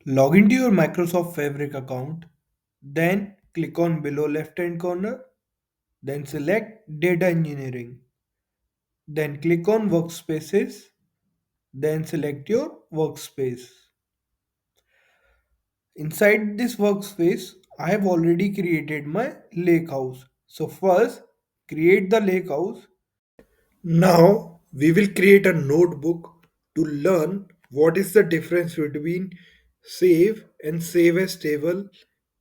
Log into your Microsoft Fabric account, then click on below left hand corner, then select Data Engineering, then click on Workspaces, then select your workspace. Inside this workspace, I have already created my Lakehouse. So first, create the Lakehouse. Now we will create a notebook to learn what is the difference between save and save as table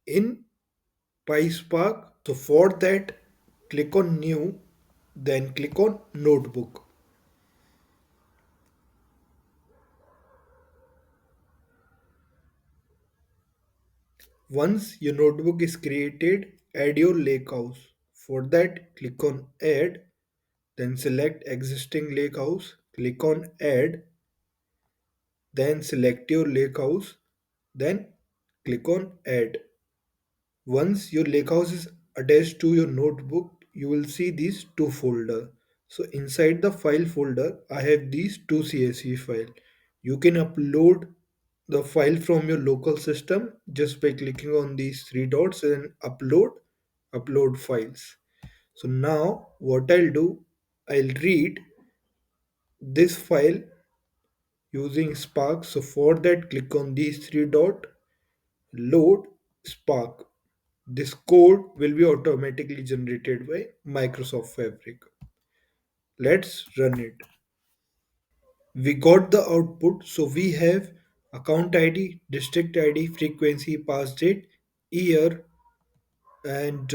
in PySpark. So for that, click on new, then click on notebook. Once your notebook is created, add your lakehouse. For that, click on add, then select existing lakehouse, click on add, then select your lakehouse, then click on add. Once your lakehouse is attached to your notebook, you will see these two folders. So inside the file folder, I have these two CSV files. You can upload the file from your local system just by clicking on these three dots and upload files. So now what I'll do, I'll read this file using Spark. So for that, click on these three dots, load Spark. This code will be automatically generated by Microsoft Fabric. Let's run it. We got the output. So we have account ID, district ID, frequency, pass date, year, and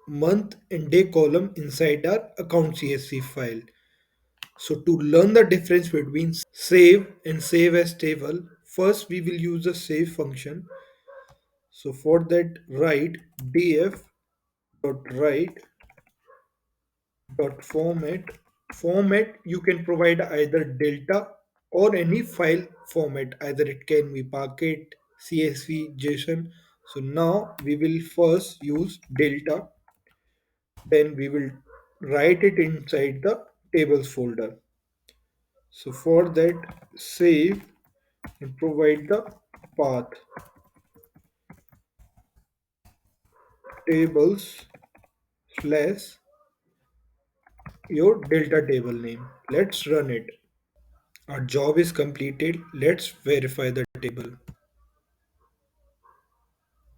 month and day column inside our account CSV file. So to learn the difference between save and save as table, first we will use the save function. So for that, write df dot write dot format. You can provide either delta or any file format, either it can be Parquet, CSV, JSON. So now we will first use delta, then we will write it inside the tables folder. So for that, save and provide the path tables slash your delta table name. Let's run it. Our job is completed. Let's verify the table.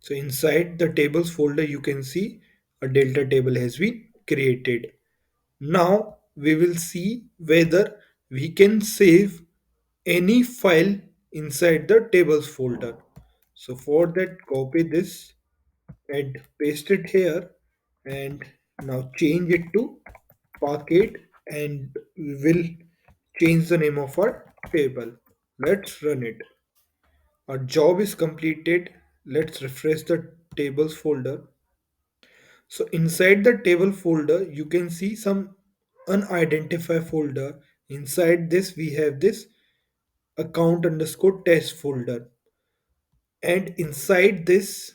So inside the tables folder, you can see a delta table has been created. Now we will see whether we can save any file inside the tables folder. So for that, copy this and paste it here, and now change it to Parquet, and we will change the name of our table. Let's run it. Our job is completed. Let's refresh the tables folder. So inside the table folder, you can see some unidentified folder. Inside this, we have this account underscore test folder. And inside this,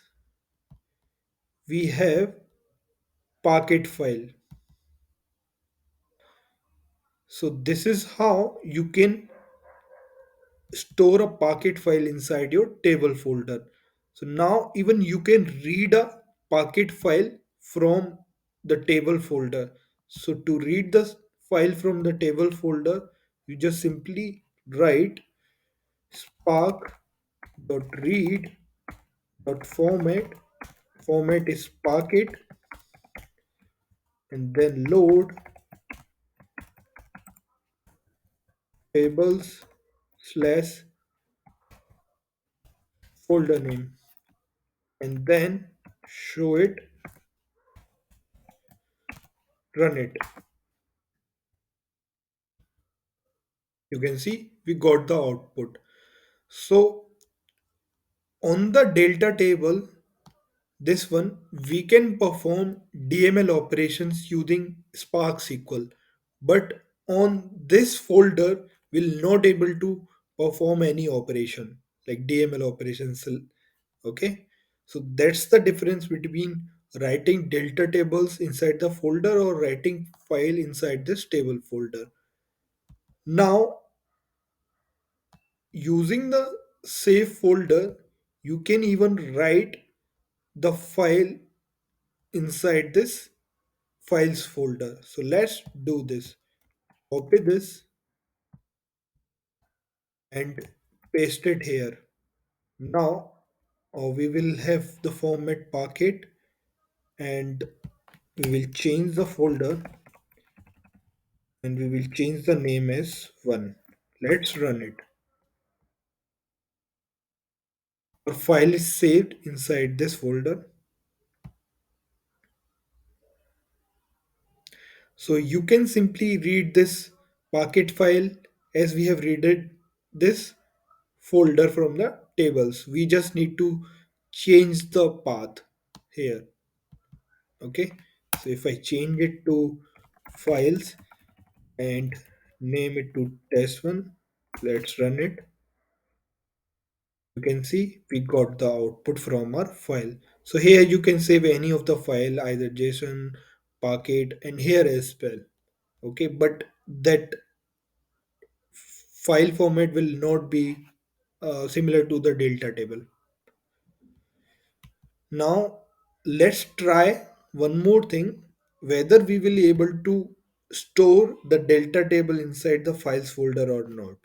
we have Parquet file. So this is how you can store a Parquet file inside your table folder. So now even you can read a Parquet file from the table folder. So to read the file from the table folder, you just simply write spark.read.format. Format is Parquet, and then load tables slash folder name, and then show it, run it. You can see we got the output. So on the delta table, this one, we can perform DML operations using Spark SQL, but on this folder, we'll not able to perform any operation like DML operations. Okay, so that's the difference between writing delta tables inside the folder or writing file inside this table folder. Now Using the save folder, you can even write the file inside this files folder. So let's do this. Copy this and paste it here. Now we will have the format Parquet, and we will change the folder and we will change the name as 1. Let's run it. Our file is saved inside this folder. So you can simply read this Parquet file as we have read it, this folder from the tables. We just need to change the path here. Okay. So if I change it to files and name it to test1, let's run it. You can see we got the output from our file. So here you can save any of the file, either JSON, Parquet, and here as well. Okay, but that file format will not be similar to the delta table. Now let's try one more thing, whether we will be able to store the delta table inside the files folder or not.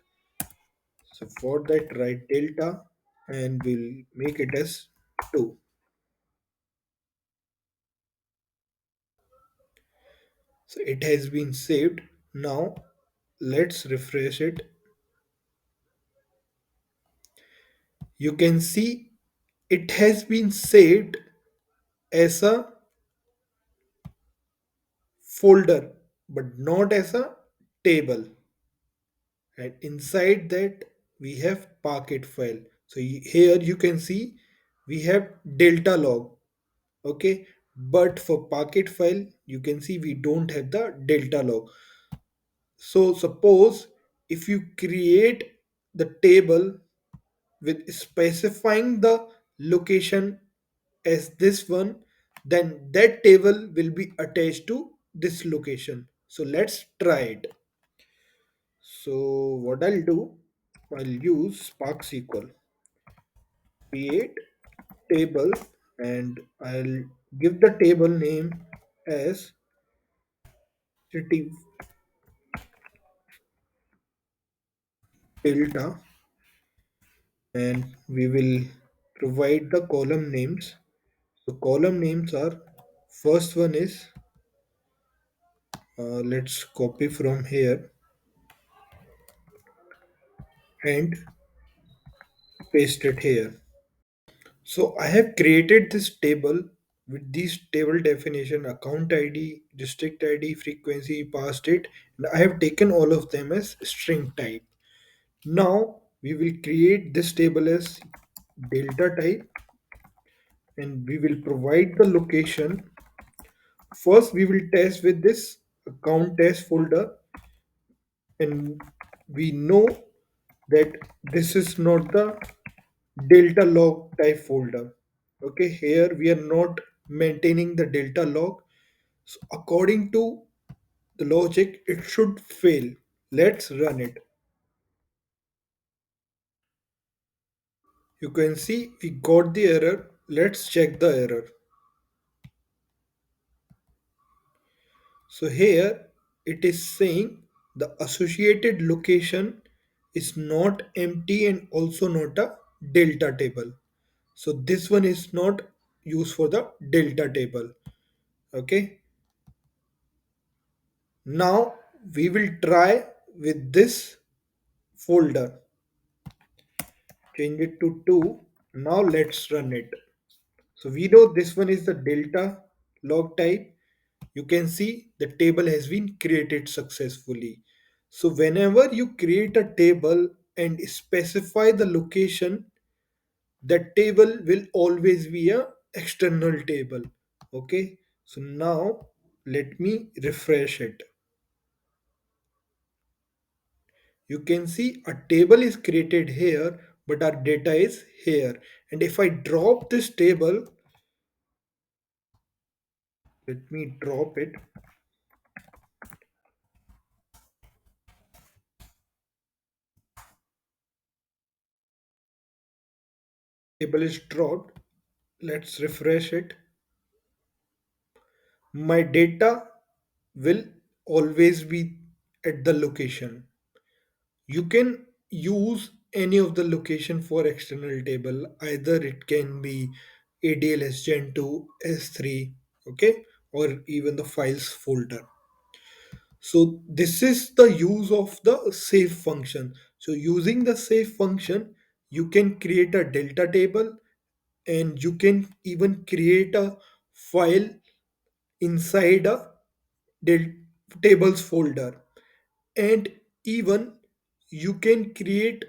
So for that, write delta and we'll make it as 2. So it has been saved. Now let's refresh it. You can see it has been saved as a folder but not as a table. And inside that we have Parquet file. So here you can see we have delta log. Okay, but for Parquet file you can see we don't have the delta log. So suppose if you create the table with specifying the location as this one, then that table will be attached to this location. So let's try it. So what I'll do, I'll use Spark SQL, create table, and I'll give the table name as city delta, and we will provide the column names. So column names are, first one is, let's copy from here and paste it here. So I have created this table with these table definition, account ID, district ID, frequency, past date, and I have taken all of them as string type. Now we will create this table as delta type and we will provide the location. First we will test with this account test folder, and we know that this is not the delta log type folder. Okay, here we are not maintaining the delta log, so according to the logic it should fail. Let's run it. You can see we got the error. Let's check the error. So here it is saying the associated location is not empty and also not a delta table. So this one is not used for the delta table. Okay. Now we will try with this folder. Change it to 2. Now let's run it. So we know this one is the delta log type. You can see the table has been created successfully. So whenever you create a table and specify the location, that table will always be a external table. Okay, so now let me refresh it. You can see a table is created here but our data is here, and if I drop this table, let me drop it. Table is dropped. Let's refresh it. My data will always be at the location. You can use any of the location for external table. Either it can be ADLS Gen 2, S3, okay, or even the files folder. So this is the use of the save function. So using the save function, you can create a delta table and you can even create a file inside a del- tables folder, and even you can create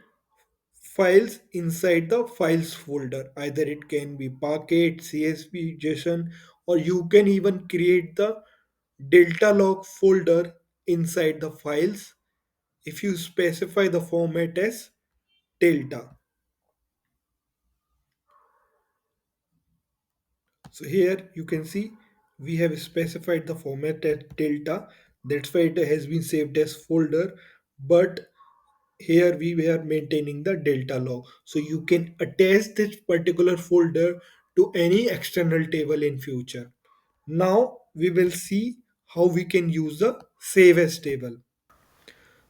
files inside the files folder. Either it can be Parquet, CSV, JSON, or you can even create the delta log folder inside the files if you specify the format as delta. So here you can see we have specified the format as delta. That's why it has been saved as folder. But here we were maintaining the delta log. So you can attach this particular folder to any external table in future. Now we will see how we can use the save as table.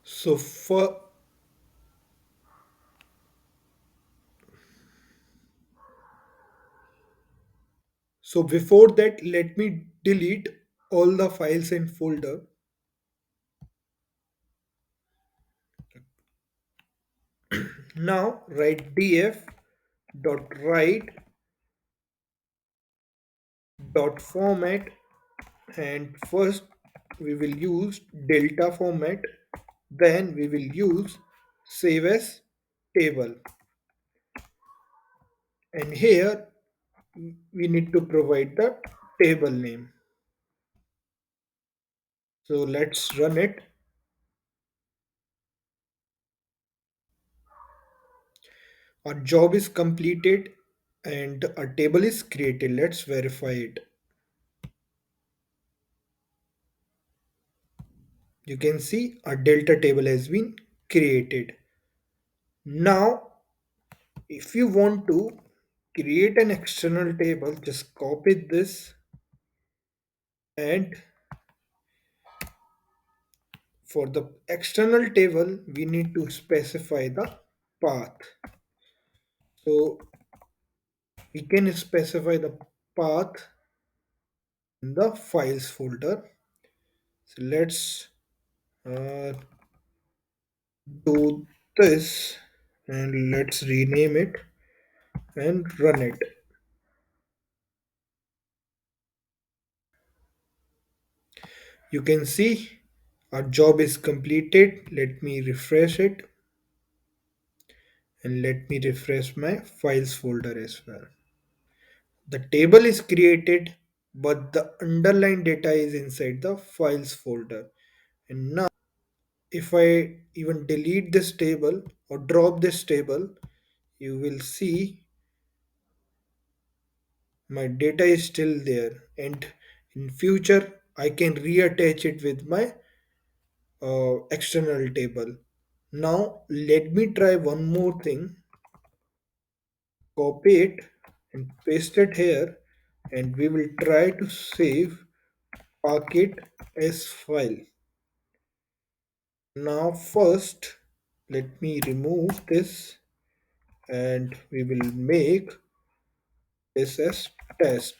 So for so before that, let me delete all the files and folder. Now write df dot write dot format, and first we will use delta format, then we will use save as table, and here we need to provide the table name. So let's run it. Our job is completed and a table is created. Let's verify it. You can see a delta table has been created. Now if you want to create an external table, just copy this, and for the external table we need to specify the path. So we can specify the path in the files folder. So let's uh, do this, and let's rename it and run it. You can see our job is completed. Let me refresh it, and let me refresh my files folder as well. The table is created, but the underlying data is inside the files folder. And now if I even delete this table or drop this table, you will see my data is still there, and in future I can reattach it with my external table. Now let me try one more thing. Copy it and paste it here, and we will try to save Parquet as file. Now first let me remove this, and we will make this as test.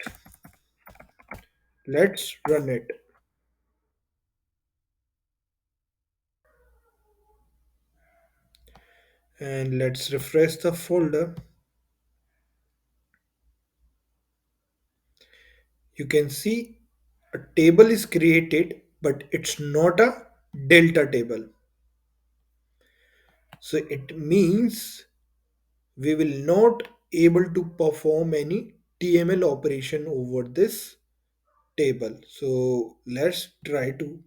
Let's run it, and let's refresh the folder. You can see a table is created, but it's not a delta table. So it means we will not able to perform any TML operation over this table. So let's try to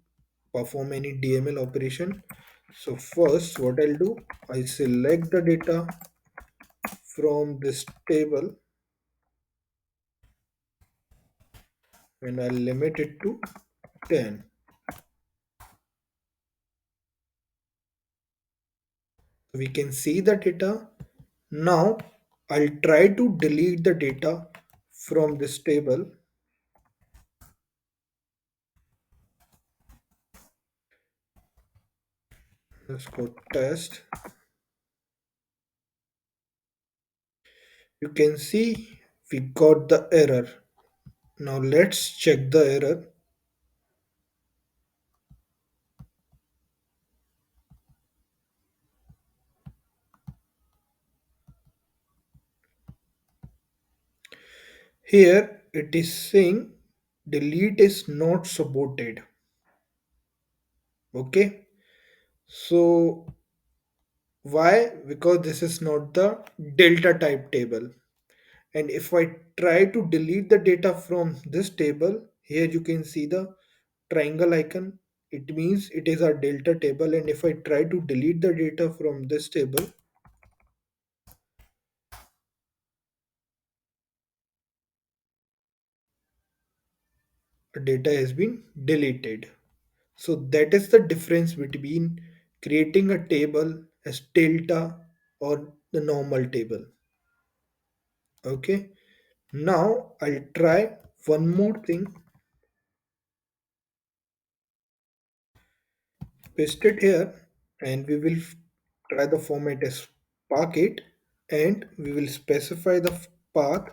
perform any DML operation. So first what I'll do, I select the data from this table and I'll limit it to 10. We can see the data. Now I'll try to delete the data from this table. Let's go test. You can see we got the error. Now let's check the error. Here it is saying delete is not supported. Okay. So why? Because this is not the delta type table. And if I try to delete the data from this table, here you can see the triangle icon. It means it is our delta table. And if I try to delete the data from this table, the data has been deleted. So that is the difference between creating a table as delta or the normal table. Okay. Now I'll try one more thing. Paste it here and we will try the format as Parquet and we will specify the path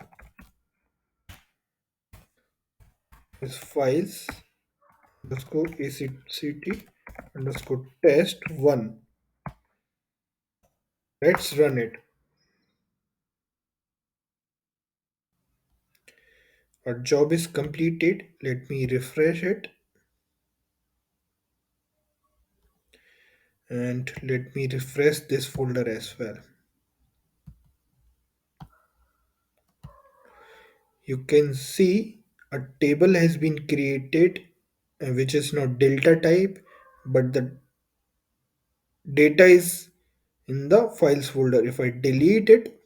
as files underscore act underscore test one. Let's run it. Our job is completed. Let me refresh it and let me refresh this folder as well. You can see a table has been created which is not delta type, but the data is in the files folder. If I delete it,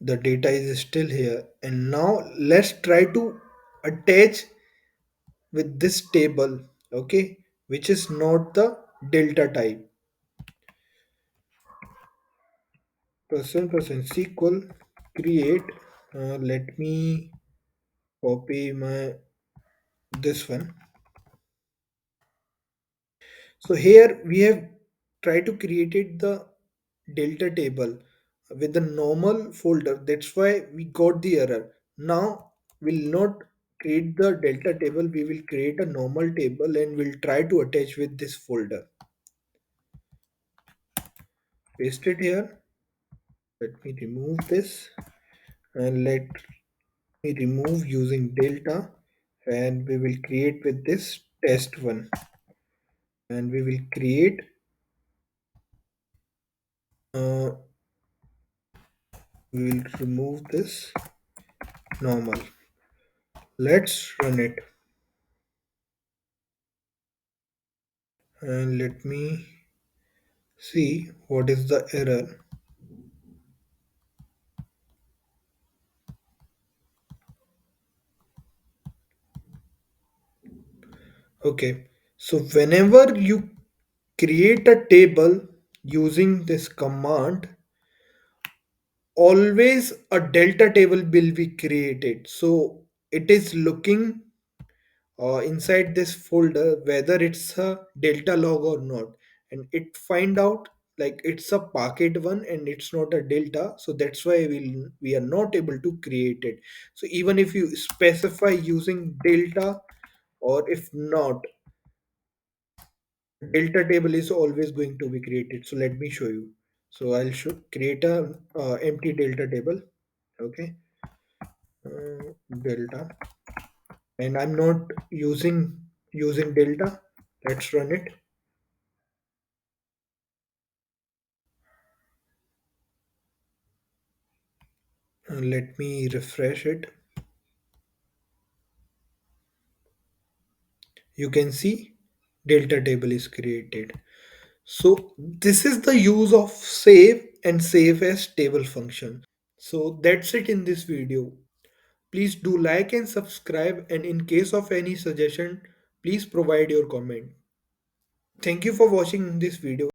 the data is still here. And now let's try to attach with this table, okay, which is not the delta type. Percent SQL create. Let me copy my this one. So here we have tried to create the delta table with the normal folder. That's why we got the error. Now we'll not create the delta table. We will create a normal table and we'll try to attach with this folder. Paste it here. Let me remove this and let me remove using delta and we will create with this test one and we will create uh, we will remove this normal. Let's run it and let me see what is the error. Okay, so whenever you create a table using this command, always a delta table will be created. So it is looking inside this folder whether it's a delta log or not, and it find out like it's a packet one and it's not a delta, so that's why we are not able to create it. So even if you specify using delta or if not, delta table is always going to be created. So let me show you. So I'll show create a empty delta table. Okay, delta, and I'm not using delta. Let's run it. Let me refresh it. You can see delta table is created. So this is the use of save and save as table function. So that's it in this video. Please do like and subscribe, and in case of any suggestion, please provide your comment. Thank you for watching this video.